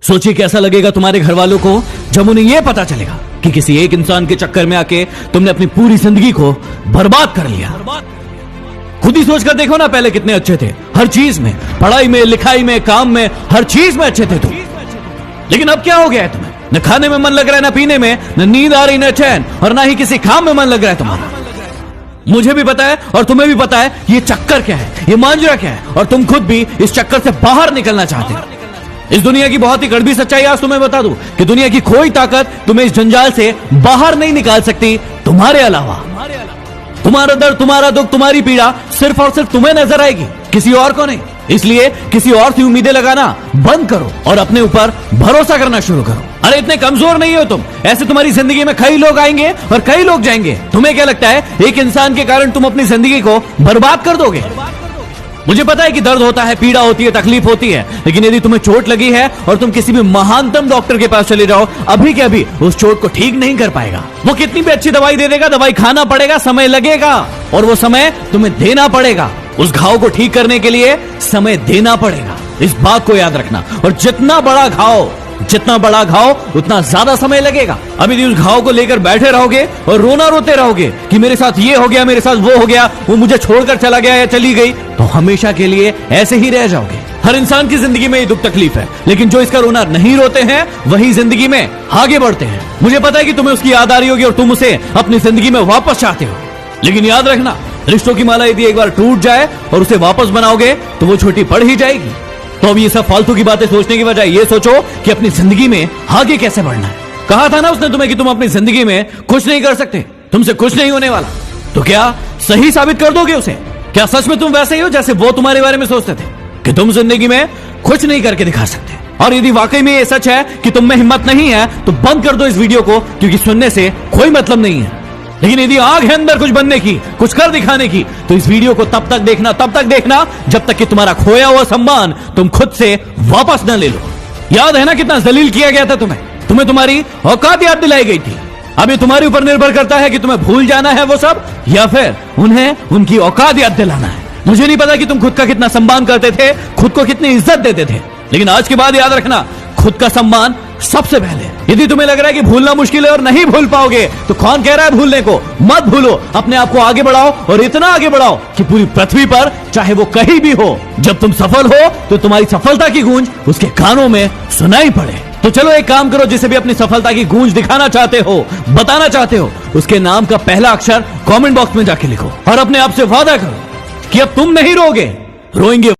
सोचिए कैसा लगेगा तुम्हारे घर वालों को जब उन्हें यह पता चलेगा कि किसी एक इंसान के चक्कर में आके तुमने अपनी पूरी जिंदगी को बर्बाद कर लिया। खुद ही सोचकर देखो ना, पहले कितने अच्छे थे हर चीज में, पढ़ाई में, लिखाई में, काम में, हर चीज में अच्छे थे तुम। लेकिन अब क्या हो गया है तुम्हें? न खाने में मन लग रहा है, न पीने में, न नींद आ रही, न चैन, और ना ही किसी काम में मन लग रहा है तुम्हारा। मुझे भी पता है और तुम्हें भी पता है ये चक्कर क्या है, ये मांजरा क्या है, और तुम खुद भी इस चक्कर से बाहर निकलना चाहते हो। इस दुनिया की बहुत ही कड़वी सच्चाई आज तुम्हें बता दूं कि दुनिया की कोई ताकत तुम्हें इस जंजाल से बाहर नहीं निकाल सकती तुम्हारे अलावा। तुम्हारा दर्द, तुम्हारा दुख, तुम्हारी पीड़ा सिर्फ और सिर्फ तुम्हें नजर आएगी, किसी और को नहीं। इसलिए किसी और से उम्मीदें लगाना बंद करो और अपने ऊपर भरोसा करना शुरू करो। अरे इतने कमजोर नहीं हो तुम, ऐसे तुम्हारी जिंदगी में कई लोग आएंगे और कई लोग जाएंगे। तुम्हें क्या लगता है एक इंसान के कारण तुम अपनी जिंदगी को बर्बाद कर दोगे? मुझे पता है कि दर्द होता है, पीड़ा होती है, तकलीफ होती है, लेकिन यदि तुम्हें चोट लगी है और तुम किसी भी महानतम डॉक्टर के पास चले जाओ, अभी के अभी उस चोट को ठीक नहीं कर पाएगा। वो कितनी भी अच्छी दवाई दे देगा, दवाई खाना पड़ेगा, समय लगेगा, और वो समय तुम्हें देना पड़ेगा। उस घाव को ठीक करने के लिए समय देना पड़ेगा, इस बात को याद रखना। और जितना बड़ा घाव उतना ज्यादा समय लगेगा। अब यदि उस घाव को लेकर बैठे रहोगे और रोना रोते रहोगे कि मेरे साथ ये हो गया, मेरे साथ वो हो गया, वो मुझे छोड़कर चला गया या चली गई, तो हमेशा के लिए ऐसे ही रह जाओगे। हर इंसान की जिंदगी में ये दुख तकलीफ है, लेकिन जो इसका रोना नहीं रोते हैं वही जिंदगी में आगे बढ़ते हैं। मुझे पता है कि तुम्हें उसकी याद आ रही होगी और तुम उसे अपनी जिंदगी में वापस चाहते हो, लेकिन याद रखना, रिश्तों की माला यदि एक बार टूट जाए और उसे वापस बनाओगे तो वो छोटी पड़ ही जाएगी। तो अब ये सब फालतू की बातें सोचने की बजाय ये सोचो कि अपनी जिंदगी में आगे कैसे बढ़ना है। कहा था ना उसने तुम्हें कि तुम अपनी जिंदगी में कुछ नहीं कर सकते, तुमसे कुछ नहीं होने वाला। तो क्या सही साबित कर दोगे उसे? क्या सच में तुम वैसे ही हो जैसे वो तुम्हारे बारे में सोचते थे कि तुम जिंदगी में कुछ नहीं करके दिखा सकते? और यदि वाकई में ये सच है कि तुम में हिम्मत नहीं है तो बंद कर दो इस वीडियो को, क्योंकि सुनने से कोई मतलब नहीं है। लेकिन यदि आग है अंदर कुछ बनने की, कुछ कर दिखाने की, तो इस वीडियो को तब तक देखना जब तक कि तुम्हारा खोया हुआ सम्मान तुम खुद से वापस न ले लो। याद है ना कितना जलील किया गया था तुम्हें तुम्हारी औकात याद दिलाई गई थी। अब ये तुम्हारे ऊपर निर्भर करता है कि तुम्हें भूल जाना है वो सब, या फिर उन्हें उनकी औकात याद दिलाना है। मुझे नहीं पता कि तुम खुद का कितना सम्मान करते थे, खुद को कितनी इज्जत देते थे, लेकिन आज के बाद याद रखना, खुद का सम्मान सबसे पहले। यदि तुम्हें लग रहा है कि भूलना मुश्किल है और नहीं भूल पाओगे, तो कौन कह रहा है भूलने को? मत भूलो, अपने आप को आगे बढ़ाओ, और इतना आगे बढ़ाओ कि पूरी पृथ्वी पर चाहे वो कहीं भी हो, जब तुम सफल हो तो तुम्हारी सफलता की गूंज उसके कानों में सुनाई पड़े। तो चलो एक काम करो, जिसे भी अपनी सफलता की गूंज दिखाना चाहते हो, बताना चाहते हो, उसके नाम का पहला अक्षर कमेंट बॉक्स में जाके लिखो और अपने आप से वादा करो कि अब तुम नहीं रोगे, रोएंगे